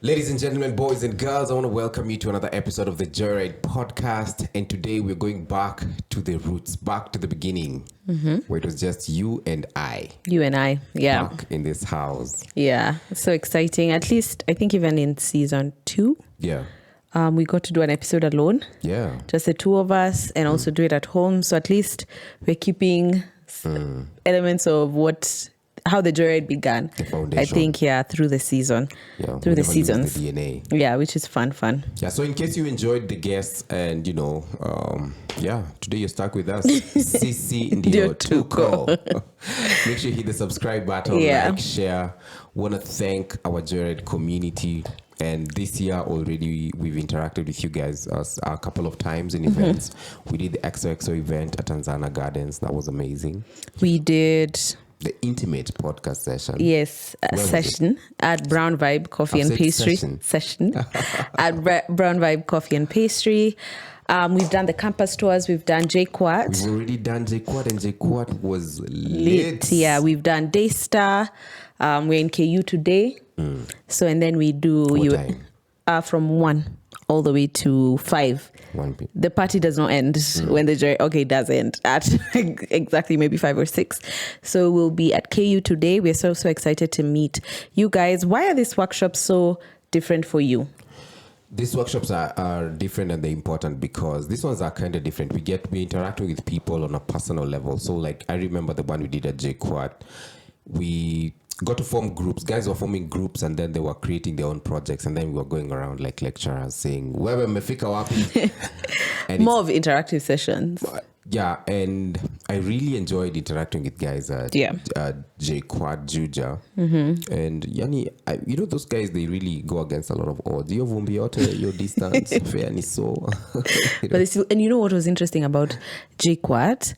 Ladies and gentlemen, boys and girls, I want to welcome you to another episode of the Joyriders podcast. And today we're going back to the roots, back to the beginning, where it was just you and I. You and I, yeah. Back in this house. Yeah, so exciting. At least, I think even in season 2. Yeah. We got to do an episode alone. Yeah. Just the two of us and also do it at home. So at least we're keeping elements of how the Joyride began. The foundation. I think, through the season. Yeah. Through the seasons. The DNA. Yeah, which is fun. Yeah, so in case you enjoyed the guests and, today you're stuck with us. Sisi Ndio Tuko. Make sure you hit the subscribe button, like, share. Want to thank our Joyride community. And this year already, we've interacted with you guys a couple of times in events. We did the XOXO event at Tanzania Gardens. That was amazing. We did the intimate podcast session. Yes, session at Brown Vibe Coffee and Pastry. Session at Brown Vibe Coffee and Pastry. We've done the campus tours. We've done JQuat. We've already done JQuat, and JQuat was lit. Yeah, we've done Daystar. We're in KU today. So, and then we do from 1 all the way to 5. 1 p.m. The party does not end when it does end at exactly maybe 5 or 6. So we'll be at KU today. We're so excited to meet you guys. Why are these workshops so different for you? These workshops are different, and they're important because these ones are kind of different. We're interacting with people on a personal level. So like I remember the one we did at JQuat. We got to form groups. Guys were forming groups, and then they were creating their own projects, and then we were going around like lecturers saying, "Wewe mmefika wapi?" More of interactive sessions. Yeah, and I really enjoyed interacting with guys at JQuad, Juja. And yani, those guys, they really go against a lot of odds. Your vumbi yote, your distance, fair ni so. And you know what was interesting about JQuad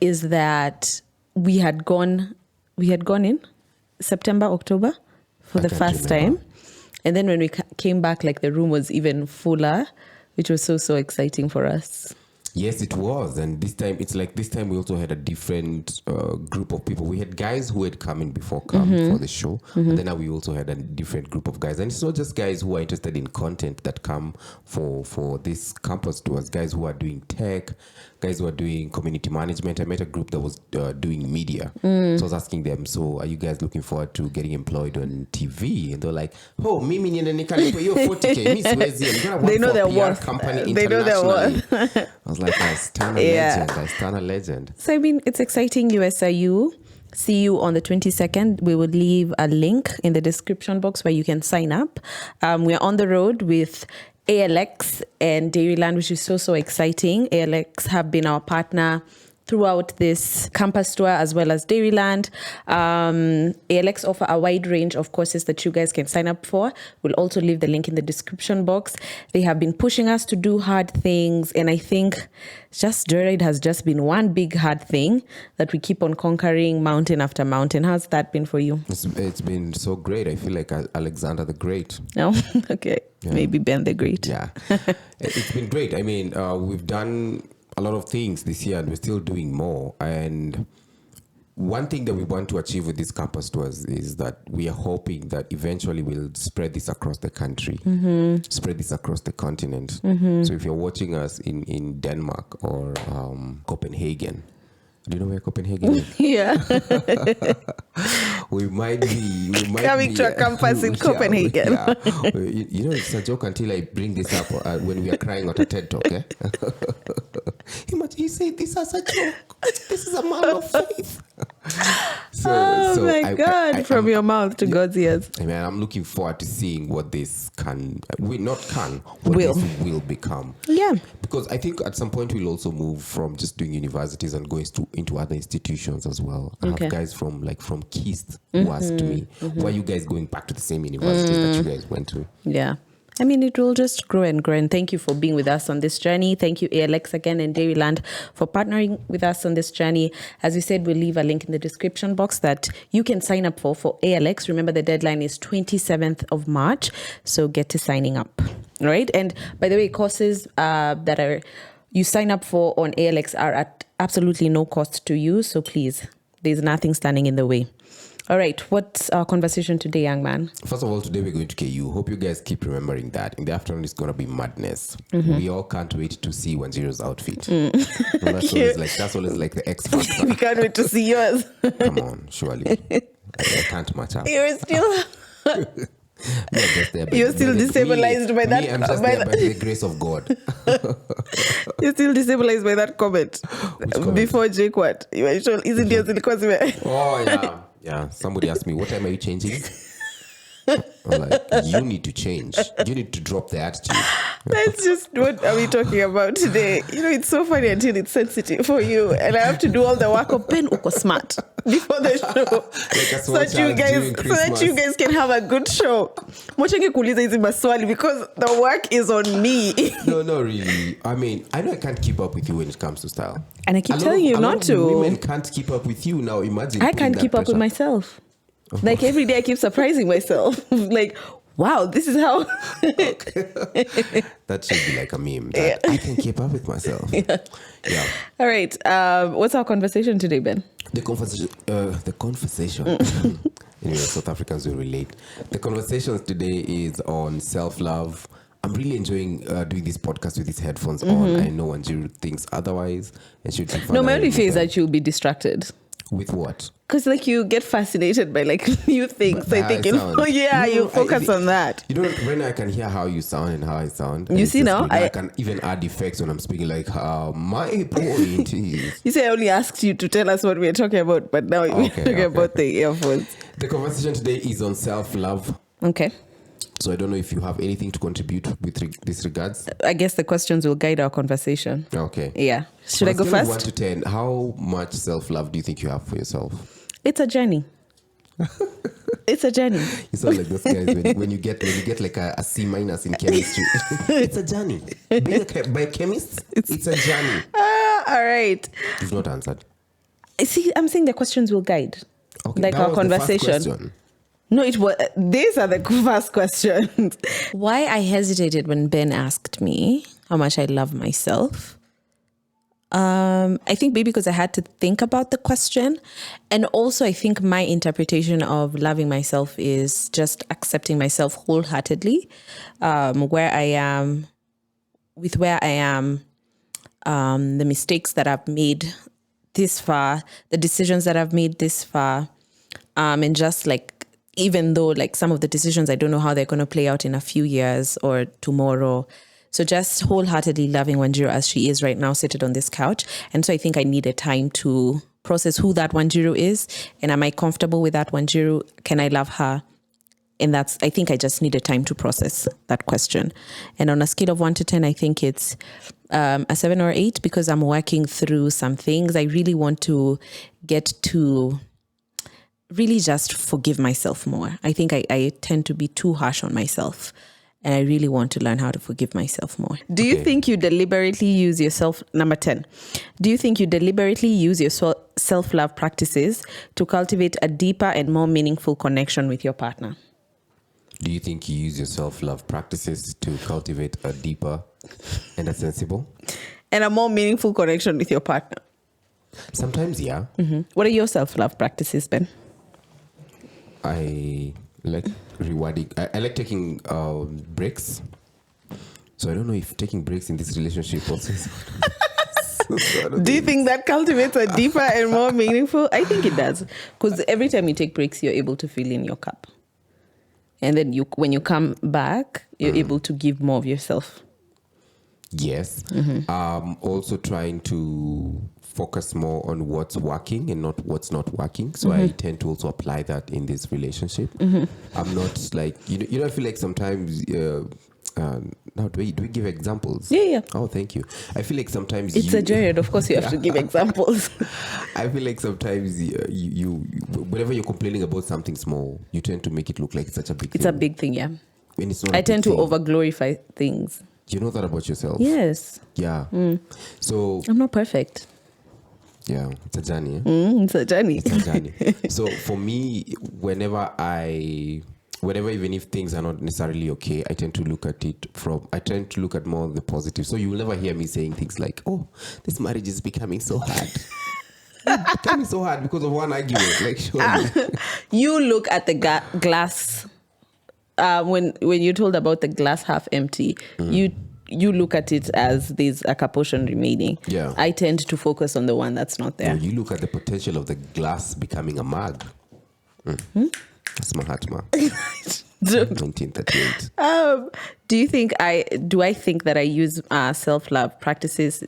is that we had gone in September, October for the first time. And then when we came back, like the room was even fuller, which was so exciting for us. Yes, it was. And this time we also had a different group of people. We had guys who had come in before for the show. And then now we also had a different group of guys. And it's not just guys who are interested in content that come for this campus tours. Guys who are doing tech, guys who are doing community management. I met a group that was doing media. So I was asking them, so are you guys looking forward to getting employed on TV? And they're like, oh, mimi niende nikalipo hiyo 40K. Mi siwezi. I'm gonna they know their PR worth. company They know their worth. I was like, I stand a legend. So, I mean, it's exciting. USIU. See you on the 22nd. We will leave a link in the description box where you can sign up. We're on the road with ALX and Dairyland, which is so exciting. ALX have been our partner throughout this campus tour as well as Dairyland. ALX offer a wide range of courses that you guys can sign up for. We'll also leave the link in the description box. They have been pushing us to do hard things, and I think Joyride has just been one big hard thing that we keep on conquering mountain after mountain. How's that been for you? It's been so great. I feel like Alexander the Great. No? Okay. Yeah. Maybe Ben the Great. Yeah. It's been great. I mean, we've done a lot of things this year, and we're still doing more. And one thing that we want to achieve with this campus tours is that we are hoping that eventually we'll spread this across the country, spread this across the continent. So if you're watching us in Denmark or Copenhagen, do you know where Copenhagen is? Yeah. we might be coming to a campus in Copenhagen. Yeah. It's a joke until I bring this up when we are crying at a TED Talk. Eh? He said this as a joke. This is a man of faith. God, from your mouth to God's ears. I mean, I'm looking forward to seeing what this will become. Yeah. Because I think at some point we'll also move from just doing universities and going into other institutions as well. I have guys from KIST who asked me, why are you guys going back to the same universities that you guys went to? Yeah. I mean, it will just grow and grow. And thank you for being with us on this journey. Thank you, ALX again and Dairyland, for partnering with us on this journey. As we said, we'll leave a link in the description box that you can sign up for ALX. Remember, the deadline is 27th of March. So get to signing up. All right. And by the way, courses that you sign up for on ALX are at absolutely no cost to you. So please There's nothing standing in the way. All right, what's our conversation today, young man? First of all, today we're going to KU. Hope you guys keep remembering that. In the afternoon, it's going to be madness. We all can't wait to see Wanjiru's outfit. And that's always like the X factor. We can't wait to see yours. Come on, surely. I can't match up. You're still... You're still destabilized by that. I'm just there by the grace of God. You're still destabilized by that comment. Before Jake, what? You were sure, isn't your silicon? Oh, yeah. Yeah. Somebody asked me, what time are you changing? I'm like, you need to change. You need to drop the attitude. That's just what are we talking about today. It's so funny until it's sensitive for you. And I have to do all the work of Ben Uko Smart before the show. So that you guys can have a good show. Because the work is on me. No, not really. I mean, I know I can't keep up with you when it comes to style. And I keep telling you not to. Women can't keep up with you now. Imagine. I can't keep up with myself. Like every day I keep surprising myself. Like, wow, this is how. That should be like a meme. That I can keep up with myself. Yeah. All right. What's our conversation today, Ben? The conversation. Anyway, South Africans will relate. The conversation today is on self-love. I'm really enjoying doing this podcast with these headphones on. I know Wanjiru thinks otherwise. And she'd no, my only fear is that you'll be distracted. With what? Because you get fascinated by new things. I think you focus on that. Right now I can hear how you sound and how I sound. You see now? I can even add effects when I'm speaking, like my point is. You say I only asked you to tell us what we're talking about, but now we're talking about the earphones. The conversation today is on self-love. Okay. So I don't know if you have anything to contribute with this regards. I guess the questions will guide our conversation. Okay. Yeah. Should I go first? 1 to 10, how much self-love do you think you have for yourself? It's a journey. It's a journey. You sound like those guys when you get like a C- in chemistry. It's a journey. Being a biochemist, it's a journey. All right. You've not answered. See, I'm saying the questions will guide. Okay, like our conversation. No, it was. These are the first questions. Why I hesitated when Ben asked me how much I love myself. I think maybe because I had to think about the question. And also I think my interpretation of loving myself is just accepting myself wholeheartedly, where I am, the mistakes that I've made this far, the decisions that I've made this far, and just even though some of the decisions, I don't know how they're going to play out in a few years or tomorrow. So just wholeheartedly loving Wanjiru as she is right now, seated on this couch. And so I think I needed time to process who that Wanjiru is. And am I comfortable with that Wanjiru? Can I love her? And I think I just needed time to process that question. And on a scale of 1 to 10, I think it's a 7 or 8 because I'm working through some things. I really want to get to really just forgive myself more. I think I tend to be too harsh on myself. And I really want to learn how to forgive myself more. Do you think you deliberately use yourself, number 10, do you think you deliberately use your self-love practices to cultivate a deeper and more meaningful connection with your partner? Do you think you use your self-love practices to cultivate a deeper and a sensible? And a more meaningful connection with your partner? Sometimes, yeah. Mm-hmm. What are your self-love practices, Ben? I like rewarding. I like taking breaks. So I don't know if taking breaks in this relationship also is. Do you think that cultivates a deeper and more meaningful? I think it does. Because every time you take breaks, you're able to fill in your cup. And then when you come back, you're able to give more of yourself. Yes. Also trying to focus more on what's working and not what's not working. So I tend to also apply that in this relationship. I'm not like, I feel like sometimes, now do we give examples? Yeah. Oh, thank you. I feel like sometimes it's a journey. Of course you have to give examples. I feel like sometimes you whenever you're complaining about something small, you tend to make it look like it's such a big thing. It's a big thing, yeah. When it's not I tend to over-glorify things. You know that about yourself? Yes. Yeah. So I'm not perfect. Yeah, it's a journey. It's a journey. It's a journey. So for me, whenever even if things are not necessarily okay, I tend to look at more the positive. So you will never hear me saying things like, "Oh, this marriage is becoming so hard." That is so hard because of one argument. Like, surely. You look at the glass. When you told about the glass half empty, you look at it as there's a portion remaining. Yeah. I tend to focus on the one that's not there. You look at the potential of the glass becoming a mug. That's Mahatma. 1938. Do I think that I use self-love practices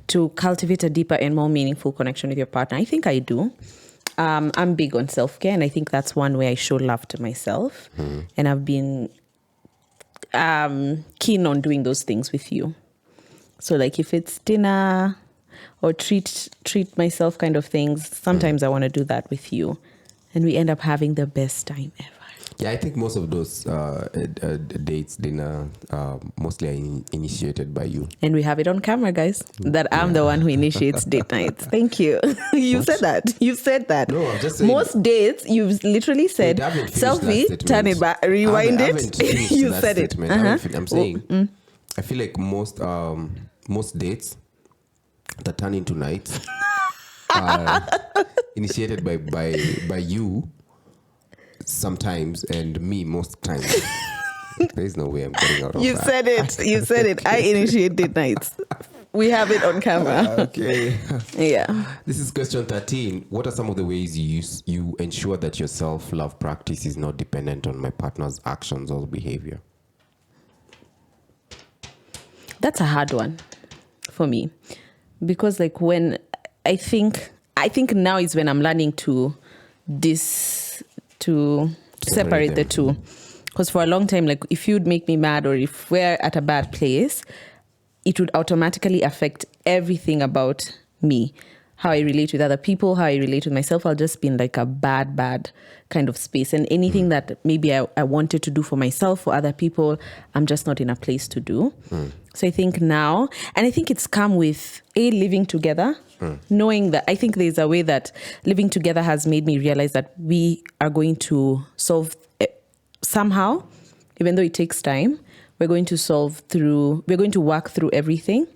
to cultivate a deeper and more meaningful connection with your partner? I think I do. I'm big on self-care, and I think that's one way I show love to myself. And I've been keen on doing those things with you. So like if it's dinner or treat myself kind of things, sometimes I want to do that with you. And we end up having the best time ever. Yeah, I think most of those dates, dinner, mostly are initiated by you. And we have it on camera, guys, that I'm the one who initiates date nights. Thank you. You said that. You said that. No, I'm just saying. Most dates, you've literally said, selfie, turn it back, rewind it. You said it. I'm saying, I feel like most dates that turn into nights are initiated by you sometimes and me most times. There's no way I'm getting out of You that. said it. You said it. I initiate date nights. We have it on camera. Okay. Yeah. This is question 13. What are some of the ways you ensure that your self-love practice is not dependent on my partner's actions or behavior? That's a hard one for me, because like when I think now is when I'm learning to separate the two. Because for a long time, like if you'd make me mad or if we're at a bad place, it would automatically affect everything about me, how I relate with other people, how I relate with myself. I'll just be in like a bad kind of space. And anything that maybe I wanted to do for myself, for other people, I'm just not in a place to do. So I think now, and I think it's come with living together, knowing that I think there's a way that living together has made me realize that we are going to solve somehow, even though it takes time, we're going to work through everything.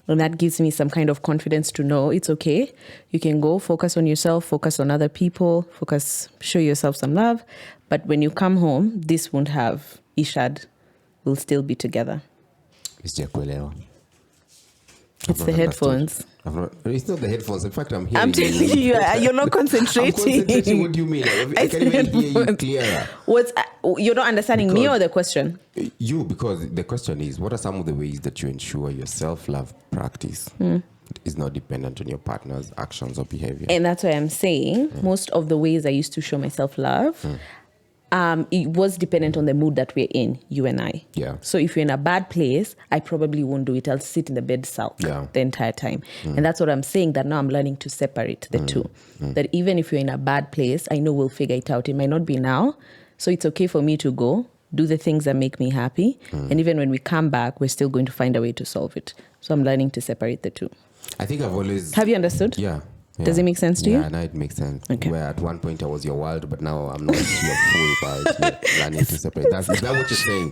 And that gives me some kind of confidence to know it's okay. You can go focus on yourself, focus on other people, show yourself some love. But when you come home, this won't have Ishad. We'll still be together. It's the headphones. It's not the headphones. In fact, I'm hearing I'm telling you, you're not concentrating. I'm concentrating. What do you mean? I can even hear you clearer. You're not understanding me or the question? You, because the question is, what are some of the ways that you ensure your self-love practice is not dependent on your partner's actions or behavior? And that's why I'm saying most of the ways I used to show myself love, it was dependent on the mood that we're in, you and I. Yeah. So if you're in a bad place, I probably won't do it. I'll sit in the bed sulk the entire time. And that's what I'm saying, that now I'm learning to separate the two. That even if you're in a bad place, I know we'll figure it out. It might not be now. So it's okay for me to go, do the things that make me happy. And even when we come back, we're still going to find a way to solve it. So I'm learning to separate the two. I think I've always... Have you understood? Yeah. Does it make sense to you? Yeah, now it makes sense. Okay. Where at one point I was your world, but now I'm not your full world. You're learning to separate. Is that what you're saying?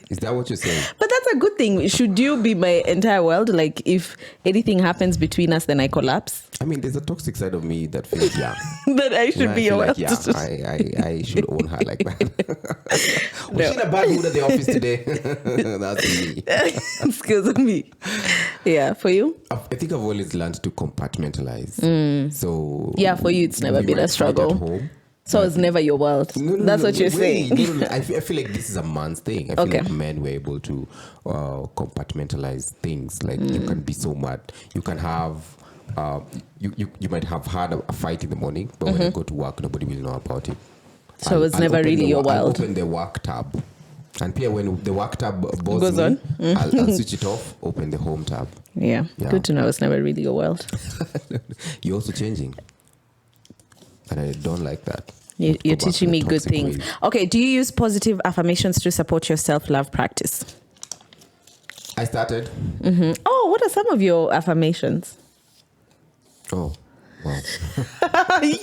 Is that what you're saying? But that's a good thing. Should you be my entire world? Like if anything happens between us, then I collapse? I mean, there's a toxic side of me that feels, that I should be your world. I should own her like that. Was she in a bad mood at the office today? That's me. Excuse me. Yeah, for you? I think I've always learned to compartmentalize. So yeah, for you, it's never been a struggle. Home, so it's never your world. That's what you're saying. I feel like this is a man's thing. I feel like men were able to compartmentalize things. Like you can be so mad. You can have... you might have had a fight in the morning, but when you go to work, nobody will know about it. So it's never really your world. I'll open the work tab. And Pia, when the work tab goes on, I'll switch it off, open the home tab. Yeah, good to know it's never really your world. You're also changing. And I don't like that. You're teaching me good things. Ways. Okay, do you use positive affirmations to support your self-love practice? I started. Oh, what are some of your affirmations? Oh, wow.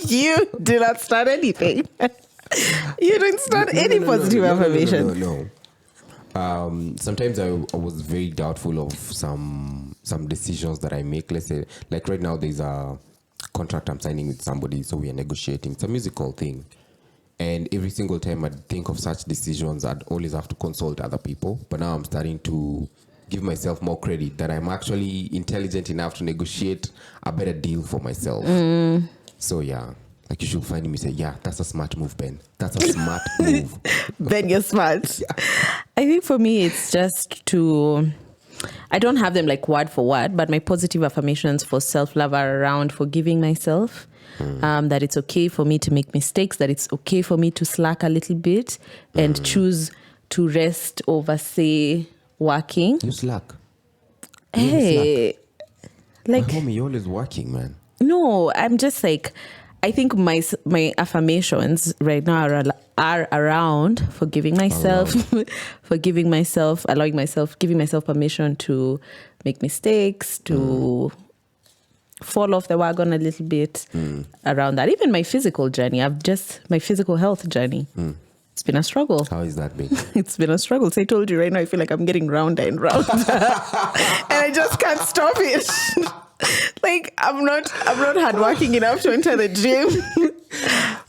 You do not start anything. You didn't start any positive affirmation. No. Sometimes I was very doubtful of some decisions that I make. Let's say, like right now, there's a contract I'm signing with somebody, so we are negotiating. It's a musical thing. And every single time I think of such decisions, I'd always have to consult other people. But now I'm starting to give myself more credit that I'm actually intelligent enough to negotiate a better deal for myself. So yeah, like you should find me say, yeah, that's a smart move, Ben. That's a smart move. Ben, you're smart. I think for me, it's just I don't have them like word for word, but my positive affirmations for self-love are around forgiving myself, that it's okay for me to make mistakes, that it's okay for me to slack a little bit and choose to rest over, say, working. You slack. Hey, like, homie, you're always working, man. no, I'm just like, I think my affirmations right now are around forgiving myself, forgiving myself, allowing myself, giving myself permission to make mistakes, to fall off the wagon a little bit, around that. Even my physical journey, my physical health journey. It's been a struggle. How is that been? It's been a struggle. So I told you right now, I feel like I'm getting rounder and rounder, and I just can't stop it. Like I'm not hardworking enough to enter the gym.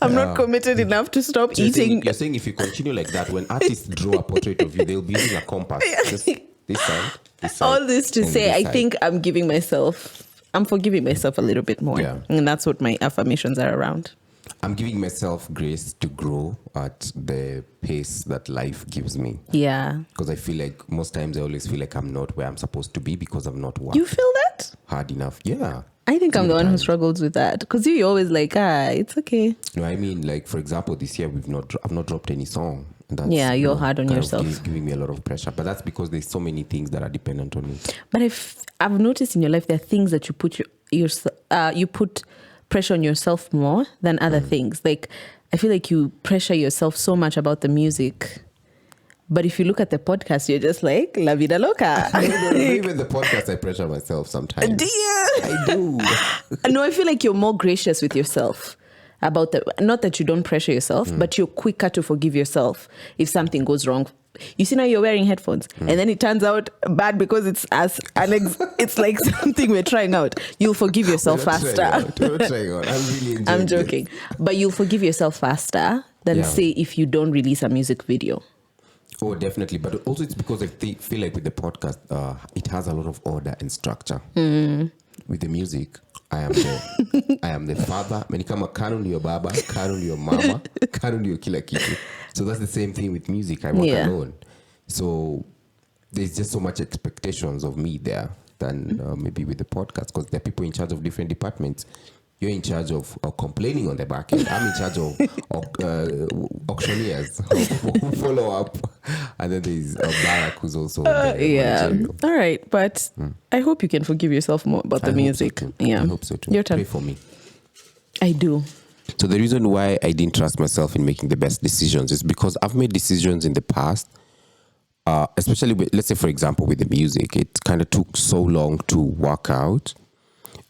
I'm not committed enough to stop eating. You're saying if you continue like that, when artists draw a portrait of you, they'll be using a compass. Just this side. All this to say, I think I'm forgiving myself a little bit more. Yeah. And that's what my affirmations are around. I'm giving myself grace to grow at the pace that life gives me. Yeah. Because I feel like most times I always feel like I'm not where I'm supposed to be because I'm not working You feel that? hard enough. Yeah. I think I'm the one who struggles with that. Because you're always like, it's okay. No, I mean, like, for example, this year I've not dropped any song. And that's, You're hard on kind yourself. of giving me a lot of pressure. But that's because there's so many things that are dependent on me. But I've noticed in your life there are things that you put you put pressure on yourself more than other things. Like I feel like you pressure yourself so much about the music, but if you look at the podcast, you're just like la vida loca. Even the podcast, I pressure myself sometimes. Do you? I do. No, I feel like you're more gracious with yourself about not that you don't pressure yourself, but you're quicker to forgive yourself if something goes wrong. You see now you're wearing headphones and then it turns out bad because it's it's like something we're trying out. You'll forgive yourself faster. We're trying out. I'm really enjoying I'm joking. But you'll forgive yourself faster than say if you don't release a music video. Oh, definitely. But also it's because I feel like with the podcast, it has a lot of order and structure. With the music, I am the father. Many kama kanu ndio baba, kanu ndio mama, kanu ndio kila kitu. So that's the same thing with music. I work alone. So there's just so much expectations of me there than maybe with the podcast, because there are people in charge of different departments. You're in charge of complaining on the back end. I'm in charge of auctioneers who follow up. And then there's Barak who's also managerial. All right. But I hope you can forgive yourself more about the music. So I hope so too. Your turn. Pray for me. I do. So the reason why I didn't trust myself in making the best decisions is because I've made decisions in the past, especially with, let's say, for example, with the music. It kind of took so long to work out.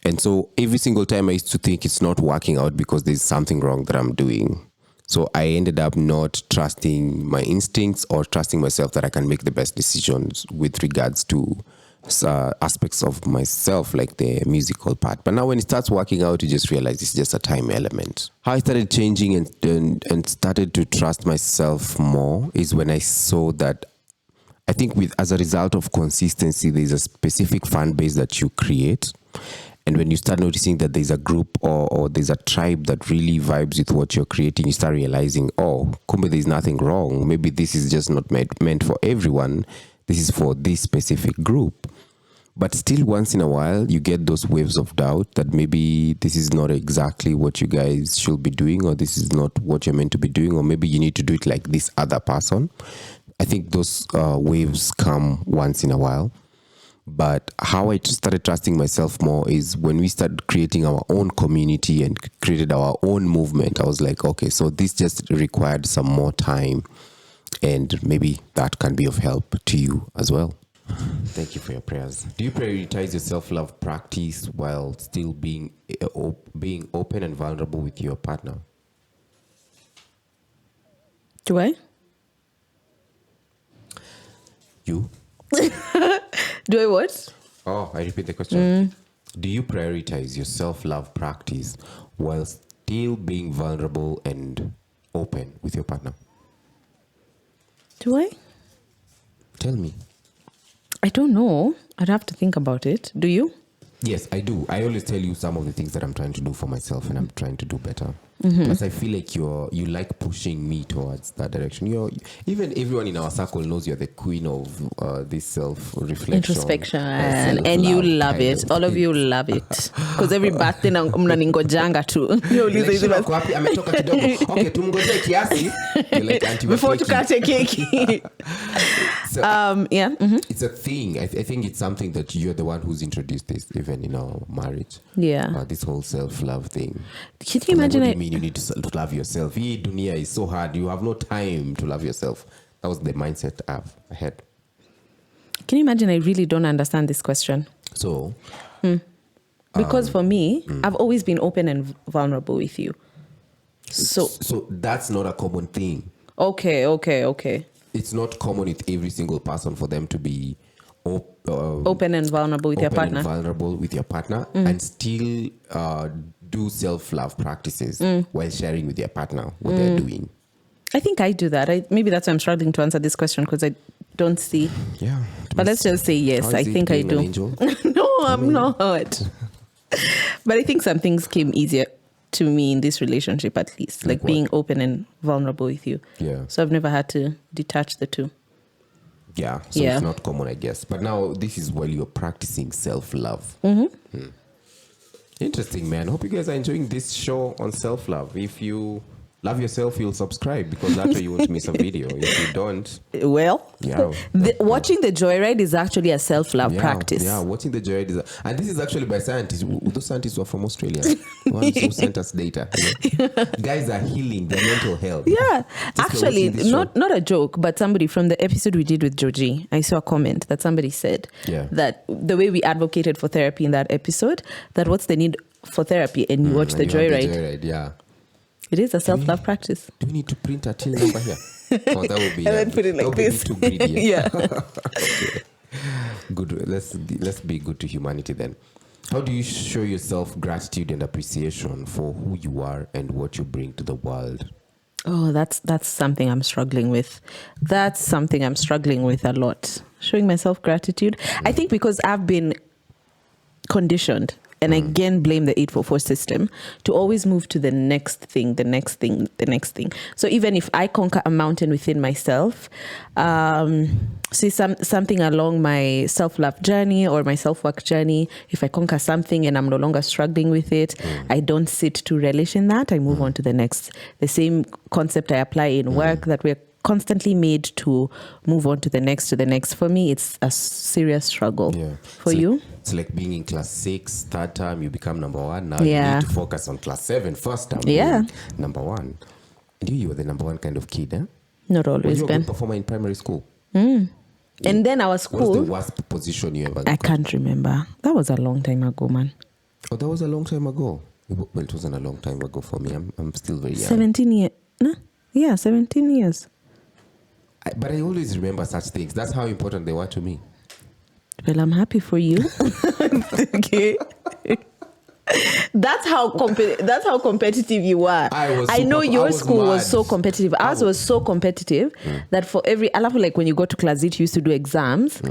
And so every single time I used to think it's not working out because there's something wrong that I'm doing. So I ended up not trusting my instincts or trusting myself that I can make the best decisions with regards to aspects of myself, like the musical part. But now when it starts working out, you just realize it's just a time element. How I started changing and started to trust myself more is when I saw that I think as a result of consistency, there's a specific fan base that you create. And when you start noticing that there's a group or there's a tribe that really vibes with what you're creating, you start realizing, kumbe, there's nothing wrong. Maybe this is just not meant for everyone. This is for this specific group. But still, once in a while, you get those waves of doubt that maybe this is not exactly what you guys should be doing, or this is not what you're meant to be doing, or maybe you need to do it like this other person. I think those waves come once in a while. But how I started trusting myself more is when we started creating our own community and created our own movement. I was like, okay, so this just required some more time, and maybe that can be of help to you as well. Thank you for your prayers. Do you prioritize your self-love practice while still being open and vulnerable with your partner? Do I? You? Do I what? Oh, I repeat the question. Do you prioritize your self-love practice while still being vulnerable and open with your partner? Do I? Tell me. I don't know. I'd have to think about it. Do you? Yes, I do. I always tell you some of the things that I'm trying to do for myself and I'm trying to do better. Plus, I feel like you like pushing me towards that direction. Even everyone in our circle knows you're the queen of this self-reflection. Introspection. And you love it. All of you love it. Because every birthday mnaningojanga tu. Ametoka kidogo. Okay, tumngojee kiasi. You're like anti before tukate keki. So, yeah. Mm-hmm. It's a thing. I think it's something that you're the one who's introduced this, even in our marriage. Yeah. This whole self-love thing. Can you imagine? What do you mean you need to love yourself? Hii dunia is so hard. You have no time to love yourself. That was the mindset I had. Can you imagine? I really don't understand this question. So, because for me, I've always been open and vulnerable with you. So that's not a common thing. Okay. It's not common with every single person for them to be open and vulnerable with your partner. And still do self-love practices while sharing with their partner what they're doing. I think I do that. Maybe that's why I'm struggling to answer this question because I don't see. Yeah. But let's just say yes. I think I do. No, I'm not. But I think some things came easier to me in this relationship, at least, like being open and vulnerable with you. Yeah. So I've never had to detach the two. Yeah. So it's not common, I guess. But now this is while you're practicing self-love. Interesting, man. Hope you guys are enjoying this show on self-love. If you love yourself, you'll subscribe because that way you won't miss a video. If you don't, watching the Joyride is actually a self-love practice. Yeah, watching the Joyride and this is actually by scientists. Those scientists were from Australia. The ones who sent us data. Guys are healing their mental health. Yeah, actually, not a joke, but somebody from the episode we did with Joji, I saw a comment that somebody said that the way we advocated for therapy in that episode, that what's the need for therapy, and you watch the Joyride. Yeah. It is a self-love practice. Do we need to print a till number here? Oh, that would be. And then put it like this. Too greedy. Yeah. Okay. Good. Let's be good to humanity then. How do you show yourself gratitude and appreciation for who you are and what you bring to the world? Oh, that's something I'm struggling with. That's something I'm struggling with a lot. Showing myself gratitude. I think because I've been conditioned, and I again blame the 844 system, to always move to the next thing. So even if I conquer a mountain within myself, see something along my self-love journey or my self-work journey, if I conquer something and I'm no longer struggling with it, I don't sit to relish in that. I move on to the next. The same concept I apply in work, that we're constantly made to move on to the next. For me, it's a serious struggle. Yeah. For you? It's like being in class 6, third time, you become number 1. Now you need to focus on class 7, first time. Number 1. And you were the number 1 kind of kid, eh? Not always been. You were a good performer in primary school. And then our school... What was the worst position you ever got? I can't remember. That was a long time ago, man. Oh, that was a long time ago? Well, it wasn't a long time ago for me. I'm still very young. 17 years. No? Yeah, 17 years. But I always remember such things. That's how important they were to me. Well, I'm happy for you. Okay. That's how competitive you are. I know your school was so competitive. Ours was so competitive that for every, I love like when you go to class 8, you used to do exams,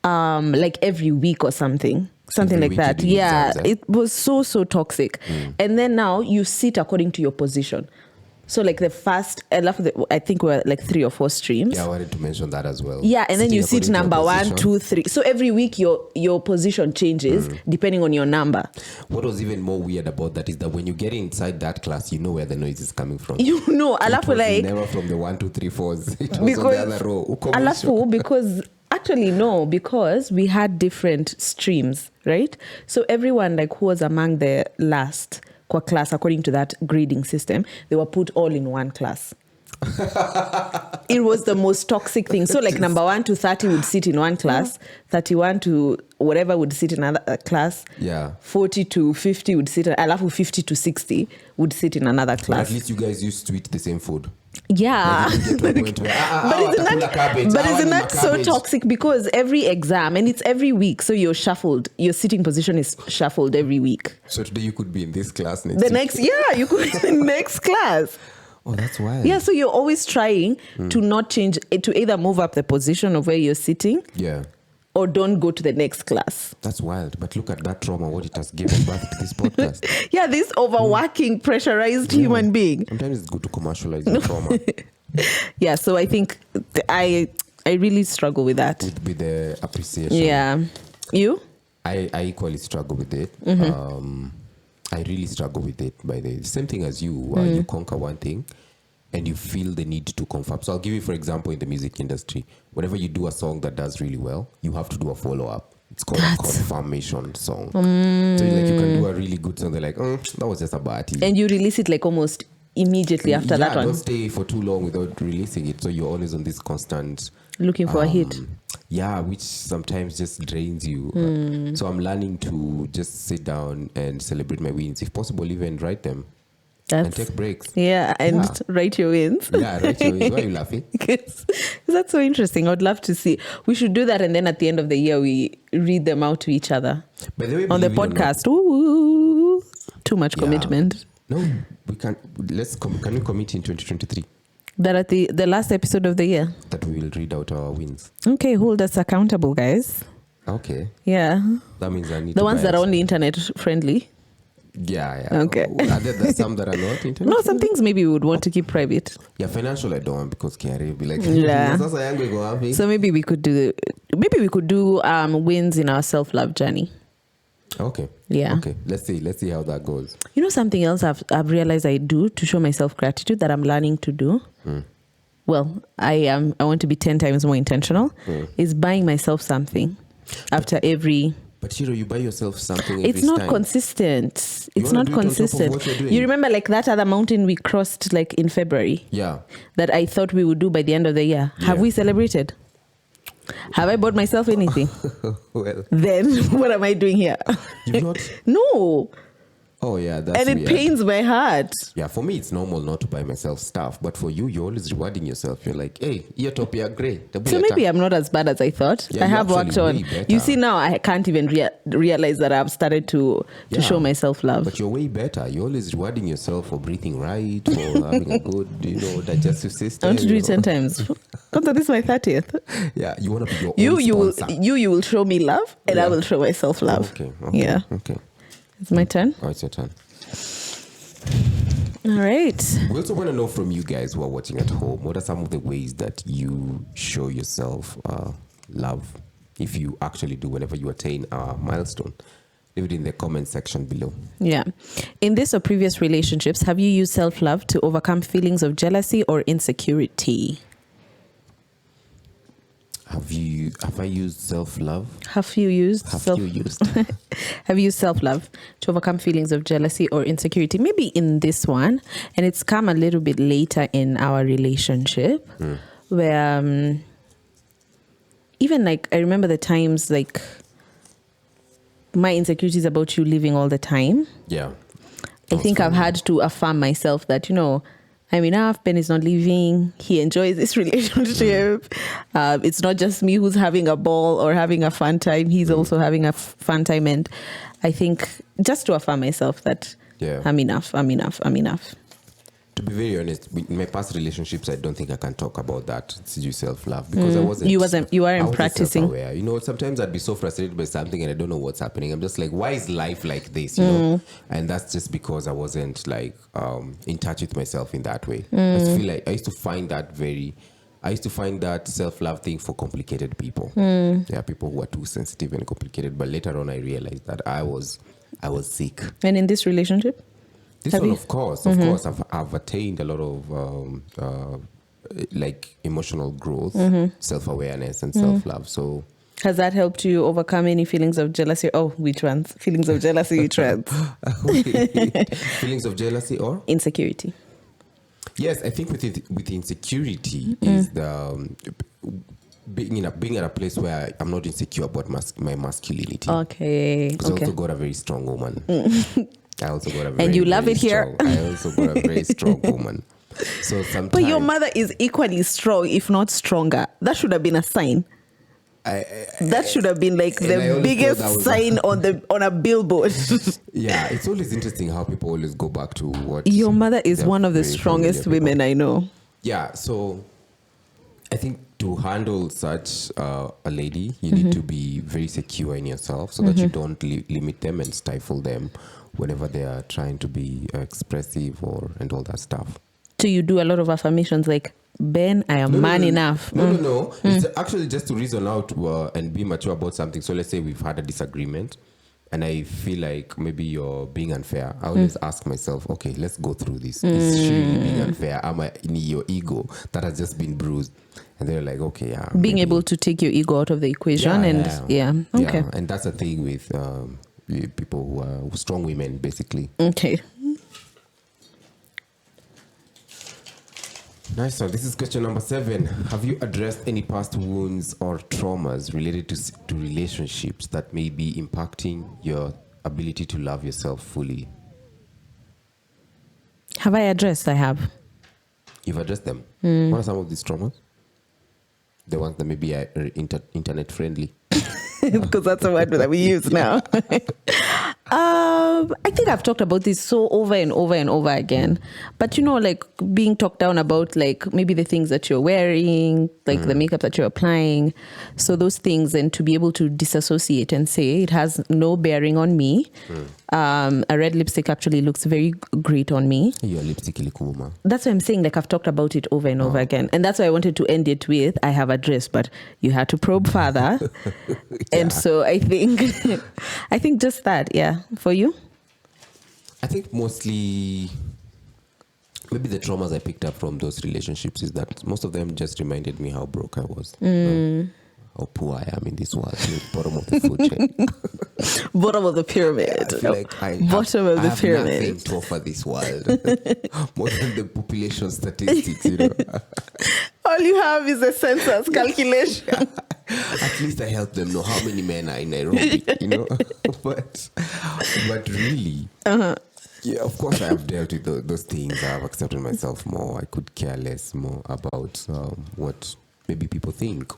like every week or something like that. Yeah, exams, it was so toxic. And then now you sit according to your position. So like the first, I think we're like 3 or 4 streams. Yeah, I wanted to mention that as well. Yeah, and then you sit number 1, 2, 3. So every week your position changes depending on your number. What was even more weird about that is that when you get inside that class, you know where the noise is coming from. You know, never from the 1, 2, 3, 4s. It was on the other row. Because we had different streams, right? So everyone like who was among the last qua class, according to that grading system, they were put all in one class. It was the most toxic thing. So like number 1 to 30 would sit in one class, 31 to whatever would sit in another class, 40 to 50 would sit, alafu 50 to 60 would sit in another class. But at least you guys used to eat the same food. Yeah. Like, you get to a point where, But isn't watakula cabbage. isn't Wali that so cabbage. toxic? Because every exam, and it's every week, so you're shuffled. Your sitting position is shuffled every week. So today you could be in this class next The week. next, yeah, you could be in the next class. Oh, that's wild. Yeah, so you're always trying to not change, to either move up the position of where you're sitting Yeah. or don't go to the next class. That's wild. But look at that trauma, what it has given birth to this podcast. Yeah, this overworking, pressurized human being. Sometimes it's good to commercialize your trauma Yeah, so I think I really struggle with that. with the appreciation. Yeah. You? I equally struggle with it. I really struggle with it. By the same thing as you, you conquer one thing and you feel the need to confirm. So I'll give you, for example, in the music industry, whenever you do a song that does really well, you have to do a follow-up. It's called a confirmation song. So like you can do a really good song. They're like, that was just a bad. And you release it like almost immediately after that one. Don't stay for too long without releasing it. So you're always on this constant Looking for a hit. Yeah, which sometimes just drains you. So I'm learning to just sit down and celebrate my wins. If possible, even write them and take breaks. Yeah, and Yeah. write your wins. Yeah, write your wins. Why are you laughing? That's so interesting. I'd love to see. We should do that, and then at the end of the year, we read them out to each other By the way, on the believe it or not- podcast. Ooh, too much Yeah. commitment. No, we can't. Can we commit in 2023 That at the last episode of the year. that we will read out our wins? Okay, hold us accountable, guys. Okay. Yeah. That means I need The to ones buy that are us- only internet friendly. Yeah. Okay. Are there some that are not internet? No, some things maybe we would want to keep private. Yeah, financial I don't want because KRA will be like, Yeah. sasa yangu iko wapi? So maybe we could do wins in our self-love journey. Okay. Yeah. Okay. Let's see how that goes. You know something else I've realized I do to show myself gratitude that I'm learning to do? Well, I want to be 10 times more intentional, is buying myself something after every... But Shiro, you buy yourself something every It's not time. consistent. You It's wanna not do it on top of consistent. what you're doing. You remember like that other mountain we crossed like in February Yeah. that I thought we would do by the end of the year? Have Yeah. we celebrated? Have I bought myself anything? Well, Then what am I doing here? you've not. No. Oh yeah, that's And it weird. pains my heart. Yeah, for me it's normal not to buy myself stuff, but for you, you're always rewarding yourself. You're like, hey, Ethiopia, great. So maybe I'm not as bad as I thought. Yeah, I you're have worked actually on. way better. You see now, I can't even realize that I've started to Yeah. show myself love. But you're way better. You're always rewarding yourself for breathing right, for having a good, digestive system. I want to do it 10 know. times. Because this is my 30th. Yeah, you want to be your own You sponsor. will show me love, and I Yeah. will show myself love. Okay. Yeah. Okay. It's my turn. Oh, it's your turn. All right. We also want to know from you guys who are watching at home, what are some of the ways that you show yourself love, if you actually do, whenever you attain a milestone? Leave it in the comment section below. Yeah. In this or previous relationships, have you used self-love to overcome feelings of jealousy or insecurity? Have I used self-love? Have you used Have you used self-love to overcome feelings of jealousy or insecurity? Maybe in this one, and it's come a little bit later in our relationship, where even like I remember the times like my insecurities about you leaving all the time. Yeah. I think I've had to affirm myself that, I'm enough. Ben is not leaving. He enjoys this relationship. It's not just me who's having a ball or having a fun time. He's also having a fun time. And I think just to affirm myself that I'm enough. To be very honest, in my past relationships, I don't think I can talk about that. It's you self-love because I wasn't. You weren't I wasn't practicing. self-aware. Sometimes I'd be so frustrated by something and I don't know what's happening. I'm just like, why is life like this? And that's just because I wasn't like in touch with myself in that way. I just feel like I used to find that self-love thing for complicated people. Yeah, people who are too sensitive and complicated. But later on, I realized that I was sick. And in this relationship? This Have one, you? of course, I've attained a lot of like emotional growth, self-awareness, and self-love. So, Has that helped you overcome any feelings of jealousy? Oh, which ones? Feelings of jealousy, which ones? feelings of jealousy or Insecurity. yes, I think with insecurity is the being at a place where I'm not insecure about my masculinity. Okay. Because I also got a very strong woman. I also got a very, And you love very it here. strong- I also got a very strong woman. So sometimes. But your mother is equally strong, if not stronger. That should have been a sign. That should have been like the biggest sign on a billboard. Yeah, it's always interesting how people always go back to what. Your mother is one of the strongest women I know. Yeah, so I think to handle such a lady, you need to be very secure in yourself so that you don't limit them and stifle them whenever they are trying to be expressive and all that stuff. So you do a lot of affirmations like, Ben, I am man enough. No. It's actually just to reason out and be mature about something. So let's say we've had a disagreement and I feel like maybe you're being unfair. I always ask myself, okay, let's go through this. Is she really being unfair? Am I in your ego that has just been bruised? And they're like, okay, yeah. Being able to take your ego out of the equation okay. Yeah, and that's the thing with people who are strong women, basically. Okay. Nice. So this is question number 7. Have you addressed any past wounds or traumas related to relationships that may be impacting your ability to love yourself fully? Have I addressed? I have. You've addressed them. What are some of these traumas? The ones that maybe are internet friendly. Because that's a word that we use now. I think I've talked about this so over and over and over again. But like being talked down about like maybe the things that you're wearing, like the makeup that you're applying. So those things, and to be able to disassociate and say it has no bearing on me. A red lipstick actually looks very great on me. You're a lipstick woman. That's why I'm saying like I've talked about it over and over again. And that's why I wanted to end it with I have addressed, but you had to probe further. And so I think just that, For you? I think mostly maybe the traumas I picked up from those relationships is that most of them just reminded me how broke I was. How poor I am in this world. Bottom of the food chain. Bottom of the pyramid. I feel like I have nothing to offer this world. More than the population statistics, All you have is a census calculation. At least I help them know how many men are in Nairobi, but really, yeah, of course I have dealt with those things. I have accepted myself more. I could care less more about what maybe people think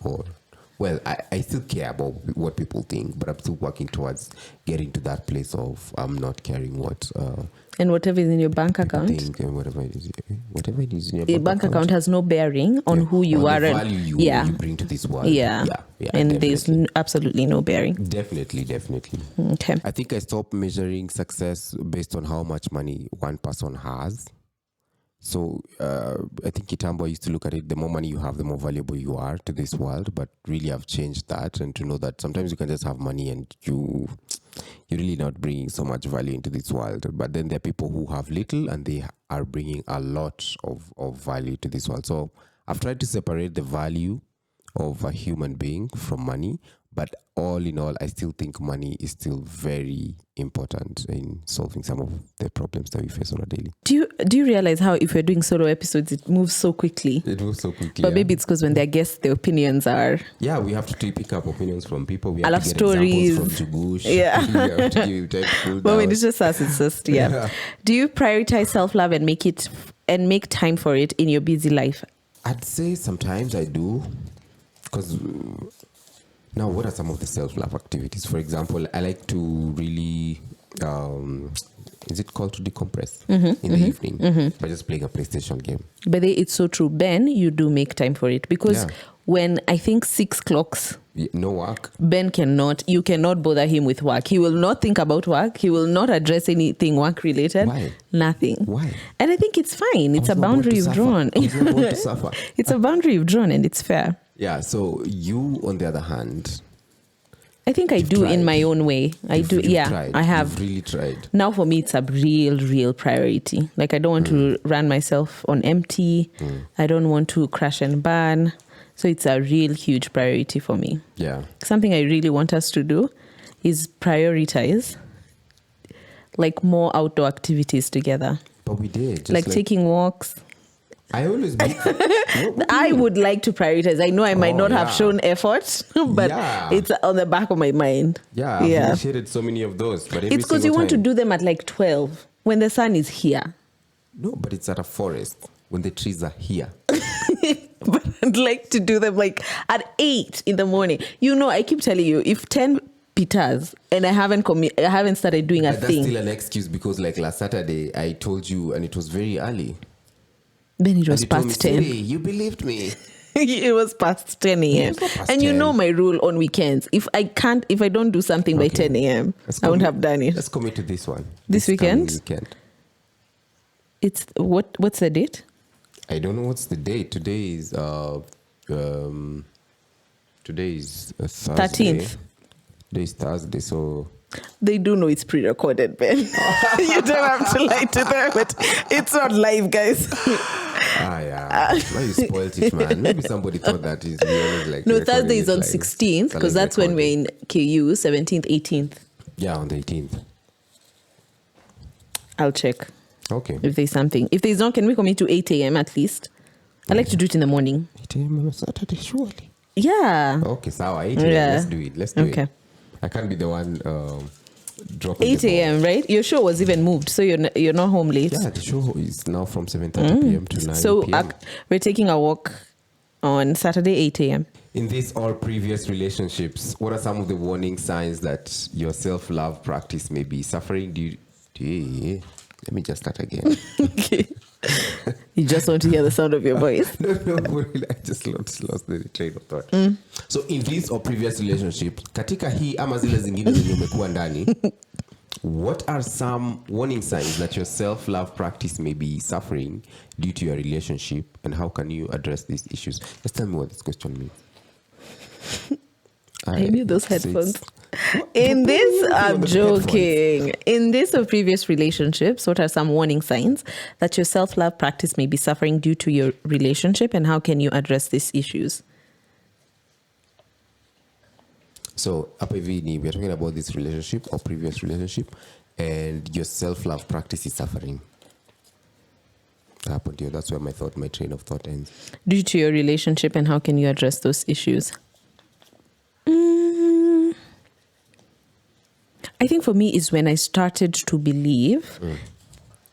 well, I still care about what people think, but I'm still working towards getting to that place of not caring what and whatever is in your bank account. Think and whatever it is in your bank account has no bearing on who you are and the value you bring to this world. Yeah, and definitely. There's absolutely no bearing. Definitely. Okay. I think I stopped measuring success based on how much money one person has. So I think Kitambo used to look at it, the more money you have, the more valuable you are to this world. But really I've changed that, and to know that sometimes you can just have money and you're really not bringing so much value into this world. But then there are people who have little and they are bringing a lot of value to this world. So I've tried to separate the value of a human being from money. But all in all, I still think money is still very important in solving some of the problems that we face on a daily. Do you realize how if we're doing solo episodes, it moves so quickly? It moves so quickly. But maybe it's because when they're guests, the opinions are... Yeah, we have to pick up opinions from people. We have to get stories examples from Jugush. Yeah. We have to give time to cool down. But when it's just us, it's just, Do you prioritize self-love and make time for it in your busy life? I'd say sometimes I do. Because... Now, what are some of the self-love activities? For example, I like to really, is it called to decompress in the evening by just playing a PlayStation game? But it's so true. Ben, you do make time for it because when I think 6 clocks, no work. Ben you cannot bother him with work. He will not think about work. He will not address anything work related. Why? Nothing. Why? And I think it's fine. It's a boundary you've drawn. It's a boundary you've drawn and it's fair. Yeah, so you, on the other hand... I think I do tried. In my own way. I do. Tried. I have. You've really tried. Now for me, it's a real priority. Like I don't want to run myself on empty. I don't want to crash and burn. So it's a real huge priority for me. Yeah. Something I really want us to do is prioritize like more outdoor activities together. But we did. Like taking walks. I always I would like to prioritize. I know I might not have shown effort, but it's on the back of my mind. Yeah, I've initiated so many of those. But it's because you want to do them at like 12 when the sun is here. No, but it's at a forest. when the trees are here. But I'd like to do them like at 8 in the morning. You know, I keep telling you, if 10 peters and I haven't started doing a But thing. that's still an excuse because like last Saturday I told you and it was very early. Then it was And you told me, past 10. "Siri, you believed me." It was past 10 a.m. It was not past And you 10. know my rule on weekends. If I don't do something by 10 a.m., I won't have done it. Let's commit to this one. This coming weekend? weekend. It's what's the date? I don't know what's the date. Today is Thursday. 13th. Today is Thursday, so They do know it's pre-recorded, Ben. You don't have to lie to them, but it's not live, guys. yeah. Now you spoiled it, man. Maybe somebody thought that is always like No, recording Thursday is it on live. 16th because that's when we're in KU, 17th, 18th. Yeah, on the 18th. I'll check Okay. if there's something. If there's not, can we commit to 8 a.m. at least? I like to do it in the morning. 8 a.m. on a Saturday, surely. Yeah. Okay, so 8 a.m. Yeah. Let's do it. Let's do Okay. it. I can't be the one dropping 8 the ball. a.m., right? Your show was even moved, so you're not home late. Yeah, the show is now from 7:30 p.m. to 9 So p.m. we're taking a walk on Saturday, 8 a.m. In this or previous relationships, what are some of the warning signs that your self-love practice may be suffering? Let me just start again. Okay. You just want to hear the sound of your voice. No, I just lost the train of thought. So in this or previous relationship, katika hii ama zile zingine zenye umekuwa ndani, what are some warning signs that your self-love practice may be suffering due to your relationship, and how can you address these issues? Just tell me what this question means. I need those So it's- headphones. In this, I'm joking. In this or previous relationships, what are some warning signs that your self-love practice may be suffering due to your relationship, and how can you address these issues? So, hapa hivi ni we're talking about this relationship or previous relationship, and your self-love practice is suffering. Hapo ndio, that's where my train of thought ends. Due to your relationship, and how can you address those issues? I think for me is when I started to believe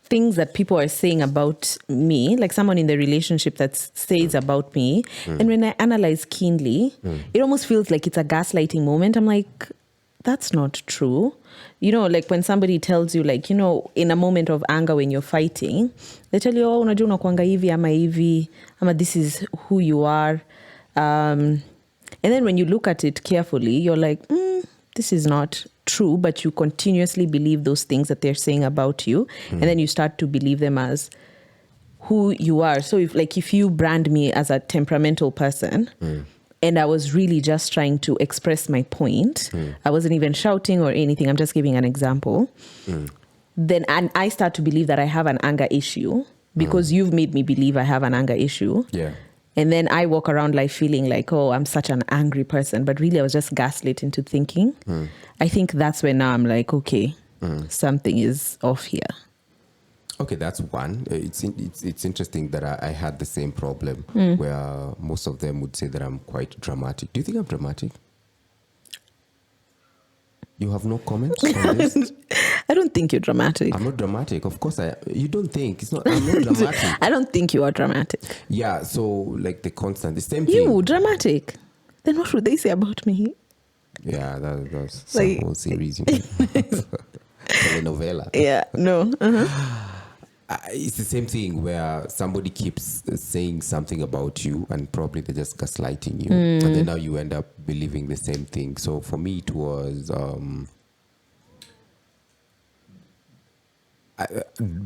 things that people are saying about me, like someone in the relationship that says about me. And when I analyze keenly, it almost feels like it's a gaslighting moment. I'm like, that's not true. You know, like when somebody tells you, like, you know, in a moment of anger when you're fighting, they tell you, oh, unajua unakuanga hivi, ama this is who you are. And then when you look at it carefully, you're like, this is not true, but you continuously believe those things that they're saying about you. And then you start to believe them as who you are. So if you brand me as a temperamental person, and I was really just trying to express my point, I wasn't even shouting or anything, I'm just giving an example, then and I start to believe that I have an anger issue because you've made me believe I have an anger issue. Yeah. And then I walk around life feeling like, oh, I'm such an angry person. But really, I was just gaslit into thinking. I think that's when now I'm like, okay, something is off here. Okay, that's one. It's interesting that I had the same problem where most of them would say that I'm quite dramatic. Do you think I'm dramatic? You have no comments on this? I don't think you're dramatic. I'm not dramatic. Of course, you don't think. I'm not dramatic. I don't think you are dramatic. Yeah, so like the same thing. You dramatic. Then what would they say about me? Yeah, that's Like- some whole series. You know. Telenovela. Yeah, no. It's the same thing where somebody keeps saying something about you and probably they're just gaslighting you. And then now you end up believing the same thing. So for me, it was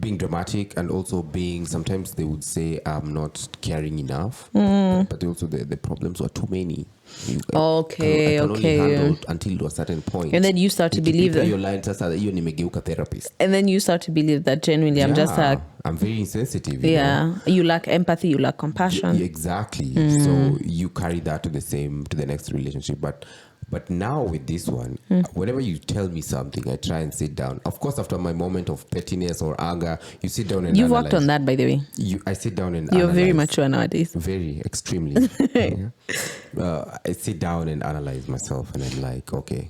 being dramatic, and also being, sometimes they would say I'm not caring enough, but also the problems were too many. Okay, I can okay. only handle until to a certain point. And then you start to believe that that. your line sasa hiyo nimegeuka therapist. And then you start to believe that genuinely I'm just a... I'm very insensitive. You know? Yeah, you lack empathy, you lack compassion. Yeah, exactly. So you carry that to the next relationship. But now with this one, whenever you tell me something, I try and sit down. Of course, after my moment of pettiness or anger, you sit down and You've analyze. worked on that, by the way. I sit down and You're analyze. very mature nowadays. Very, extremely. I sit down and analyze myself, and I'm like, okay,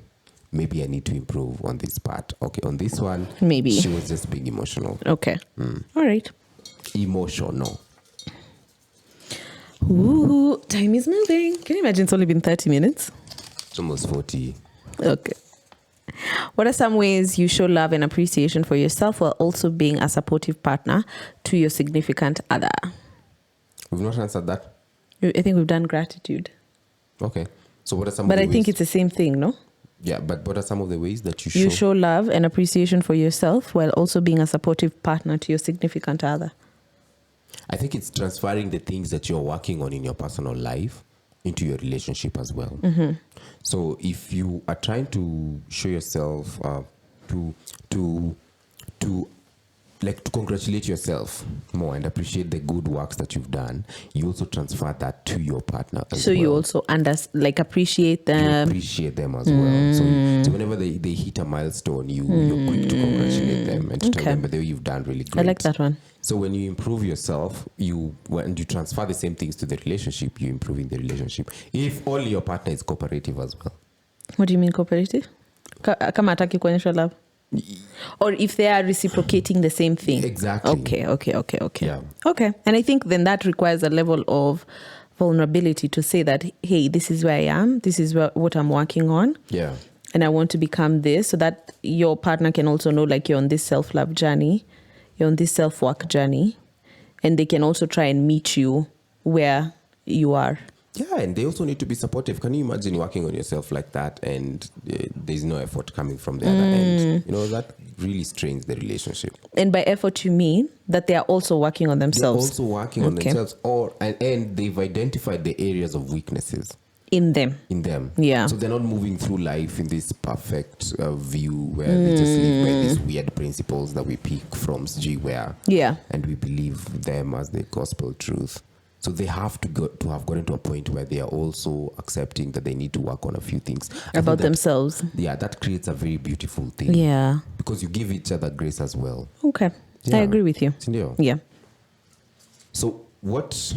maybe I need to improve on this part. Okay, on this one, Maybe. she was just being emotional. Okay. All right. Emotional. Ooh, time is moving. Can you imagine it's only been 30 minutes? It's almost 40. Okay. What are some ways you show love and appreciation for yourself while also being a supportive partner to your significant other? We've not answered that. I think we've done gratitude. Okay. So what are some But of the I ways? think it's the same thing, no? Yeah, but what are some of the ways that you show? You show love and appreciation for yourself while also being a supportive partner to your significant other. I think it's transferring the things that you're working on in your personal life into your relationship as well. Mm-hmm. So if you are trying to show yourself to congratulate yourself more and appreciate the good works that you've done, you also transfer that to your partner as So well. you also appreciate You them. appreciate them as well. So whenever they hit a milestone, you're quick to congratulate them and to tell them that you've done really great. I like that one. So when you improve yourself, when you transfer the same things to the relationship, you're improving the relationship. If only your partner is cooperative as well. What do you mean cooperative? Kama hataki kuonyesha love? Or if they are reciprocating the same thing. Exactly. Okay. Yeah. Okay. And I think then that requires a level of vulnerability to say that, hey, this is where I am. This is what I'm working on. Yeah. And I want to become this, so that your partner can also know like you're on this self-love journey. You're on this self-work journey. And they can also try and meet you where you are. Yeah, and they also need to be supportive. Can you imagine working on yourself like that and there's no effort coming from the other end? You know, that really strains the relationship. And by effort, you mean that they are also working on They're themselves. also working on themselves, and they've identified the areas of weaknesses In them. Yeah. So they're not moving through life in this perfect view where they just live by these weird principles that we pick from where and we believe them as the gospel truth. So they have to have gotten to a point where they are also accepting that they need to work on a few things about themselves. Yeah, that creates a very beautiful thing. Yeah. Because you give each other grace as well. Okay. Yeah. I agree with you. Yeah. So what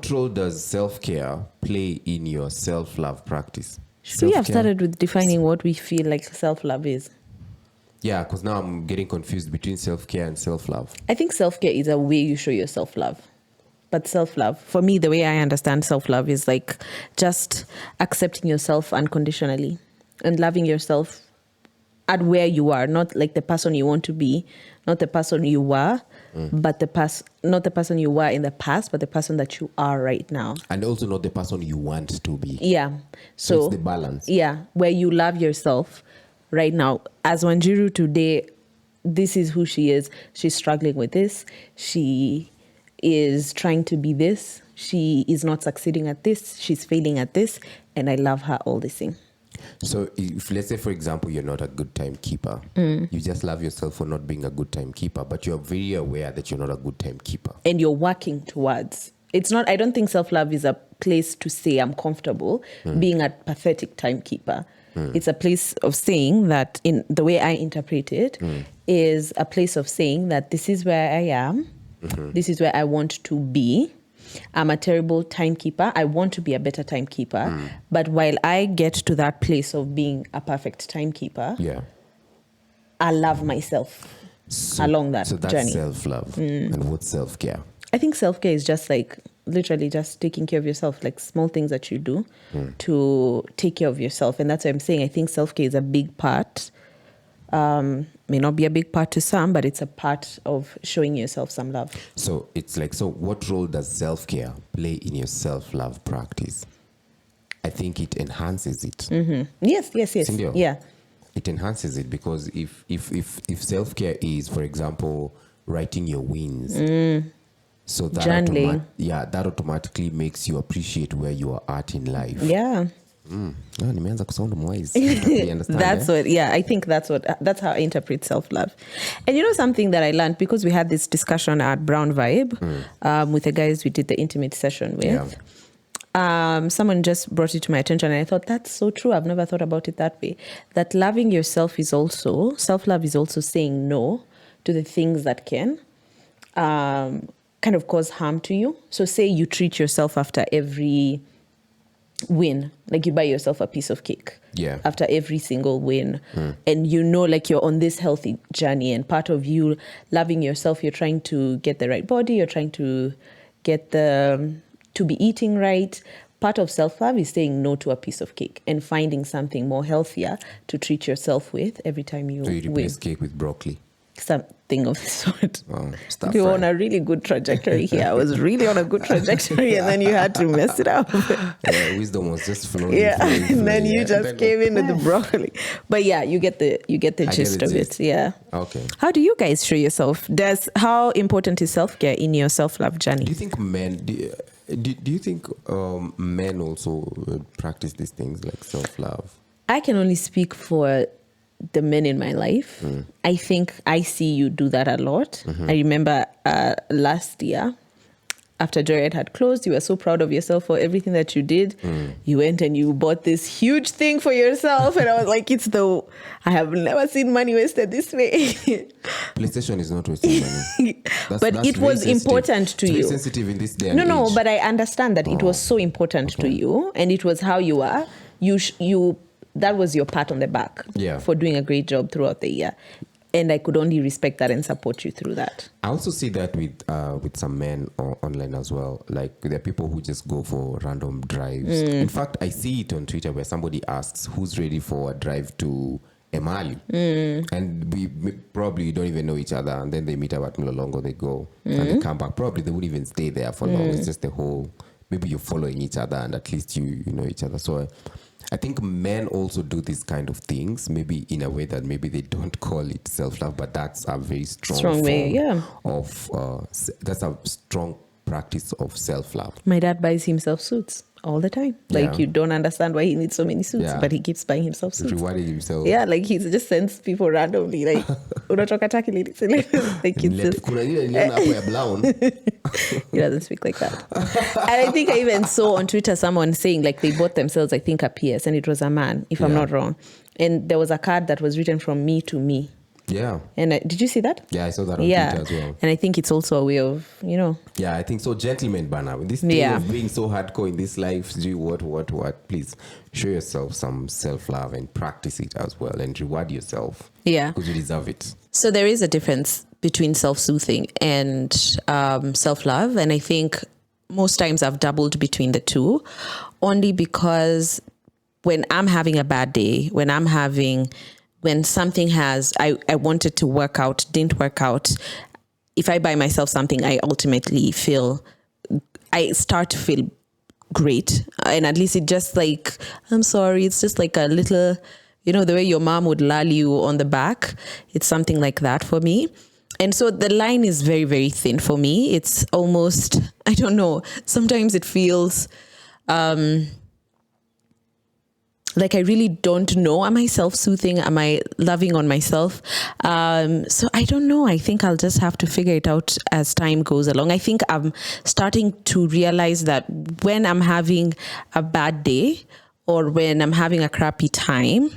role does self-care play in your self-love practice? We have started with defining what we feel like self-love is. Yeah, because now I'm getting confused between self-care and self-love. I think self-care is a way you show your self-love. But self-love, for me, the way I understand self-love is like just accepting yourself unconditionally and loving yourself at where you are, not like the person you want to be, not the person you were, but not the person you were in the past, but the person that you are right now. And also not the person you want to be. Yeah. So it's the balance. Yeah, where you love yourself right now. As Wanjiru today, this is who she is. She's struggling with this. She is trying to be this. She is not succeeding at this. She's failing at this. And I love her all the same. So if, let's say, for example, you're not a good timekeeper, you just love yourself for not being a good timekeeper, but you're very aware that you're not a good timekeeper. And you're working towards. It's not, I don't think self-love is a place to say I'm comfortable being a pathetic timekeeper. It's a place of saying that, in the way I interpret it, is a place of saying that this is where I am. This is where I want to be. I'm a terrible timekeeper. I want to be a better timekeeper. But while I get to that place of being a perfect timekeeper, I love myself along that journey. So that's journey. Self-love. And what's self-care? I think self-care is just like literally just taking care of yourself, like small things that you do to take care of yourself. And that's why I'm saying I think self-care is a big part. May not be a big part to some, but it's a part of showing yourself some love. So it's like, so what role does self-care play in your self-love practice? I think it enhances it. Yes. Sindio? Yeah. It enhances it, because if self-care is, for example, writing your wins, so that journaling. That automatically makes you appreciate where you are at in life. Yeah. Nimeanza kusound wise. Understand, That's what, I think that's how I interpret self-love. And you know something that I learned, because we had this discussion at Brown Vibe with the guys we did the intimate session with. Someone just brought it to my attention, and I thought that's so true. I've never thought about it that way. That loving yourself is also, self-love is also saying no to the things that can kind of cause harm to you. So say you treat yourself after every win, like you buy yourself a piece of cake after every single win, and you know, like you're on this healthy journey, and part of you loving yourself, you're trying to get the right body, you're trying to get the to be eating right. Part of self-love is saying no to a piece of cake and finding something more healthier to treat yourself with every time you So you win. replace cake with broccoli. Something of the sort. Stir You were fry. on a really good trajectory here. I was really on a good trajectory, and then you had to mess it up. Yeah, wisdom was just flowing. Yeah, flowing, and then flowing, you yeah. just And then came in with the broccoli. But yeah, you get the gist the of gist. it. Yeah. Okay. How do you guys show yourself? How important is self-care in your self-love journey? Do you think men? Do you think men also practice these things like self-love? I can only speak for the men in my life. I think I see you do that a lot. I remember last year, after Joyride had closed, you were so proud of yourself for everything that you did. You went and you bought this huge thing for yourself. And I was like, I have never seen money wasted this way. PlayStation is not wasting money. But it was important to it's you. very sensitive in this day and No, age. but I understand that it was so important to you, and it was how you are. You that was your pat on the back for doing a great job throughout the year, and I could only respect that and support you through that. I also see that with some men online as well. Like there are people who just go for random drives. In fact, I see it on Twitter where somebody asks who's ready for a drive to Emali, and we probably don't even know each other, and then they meet up at Mlolongo, they go and they come back. Probably they wouldn't even stay there for long. It's just the whole, maybe you're following each other and at least you know each other. So I think men also do these kind of things, maybe in a way that maybe they don't call it self-love, but that's a very strong way, of that's a strong practice of self-love. My dad buys himself suits all the time. Like you don't understand why he needs so many suits, but he keeps buying himself suits. Rewarding himself. Yeah, like he just sends people randomly, like unatoka taki ladies. Like it's just he doesn't speak like that. And I think I even saw on Twitter someone saying like they bought themselves, I think, a PS, and it was a man, if I'm not wrong. And there was a card that was written from me to me. Yeah. And did you see that? Yeah, I saw that on Twitter as well. And I think it's also a way of, Yeah, I think so. Gentlemen, Bana, this thing of being so hardcore in this life, do what, please show yourself some self-love and practice it as well and reward yourself. Yeah. Because you deserve it. So there is a difference between self-soothing and self-love. And I think most times I've dabbled between the two, only because when I'm having a bad day, when something I wanted to work out, didn't work out, if I buy myself something, I ultimately start to feel great. And at least it just like, I'm sorry, it's just like a little, the way your mom would lull you on the back. It's something like that for me. And so the line is very, very thin for me. It's almost, I don't know, sometimes it feels like I really don't know. Am I self-soothing? Am I loving on myself? So I don't know. I think I'll just have to figure it out as time goes along. I think I'm starting to realize that when I'm having a bad day or when I'm having a crappy time,